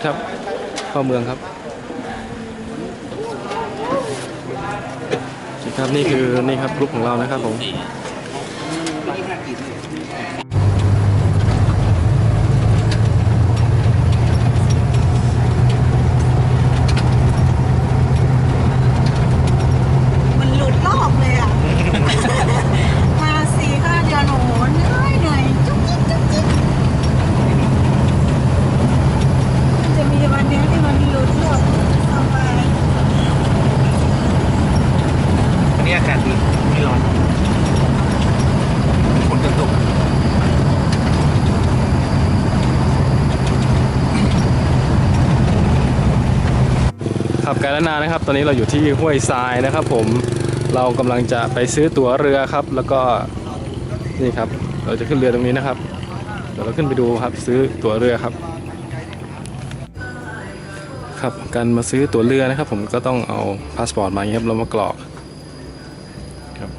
ครับเข้าเมืองครับครับนี่คือนี่ครับกลุ่มของเรานะครับผมมันหลุดลอกเลยอ่ะ มา4-5 เดือนโอ้โหเหนื่อยจุ๊กจิ๊กจุ๊กจิ๊กจะมีวันนี้ที่มันหลุดลอกสบาย วันนี้อากาศดีไม่ร้อนฝนจะตกขับไกลแล้วนานนะครับตอนนี้เราอยู่ที่ห้วยทรายนะครับผมเรากำลังจะไปซื้อตั๋วเรือครับแล้วก็นี่ครับเราจะขึ้นเรือตรงนี้นะครับเดี๋ยวเราขึ้นไปดูครับซื้อตั๋วเรือครับครับการมาซื้อตั๋วเรือนะครับผมก็ต้องเอาพาสปอร์ตมาอย่างนี้ครับเรามากรอกครับ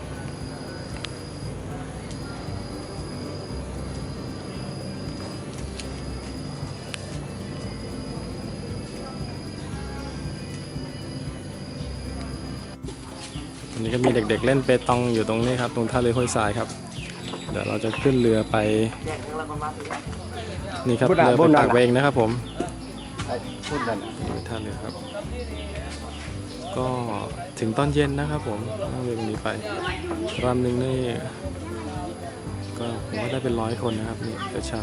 อันนี้ก็มีเด็กๆเล่นเปตองอยู่ตรงนี้ครับตรงท่าเรือห้วยทรายครับเดี๋ยวเราจะขึ้นเรือไปนี่ครับเรือไปปากเวงนะครับผมท่าเรือครับก็ถึงตอนเย็นนะครับผมนั่งเรือตรงนี้ไปลำหนึ่งนี่ก็ผมว่าได้เป็น100 คนนะครับนี่ประชา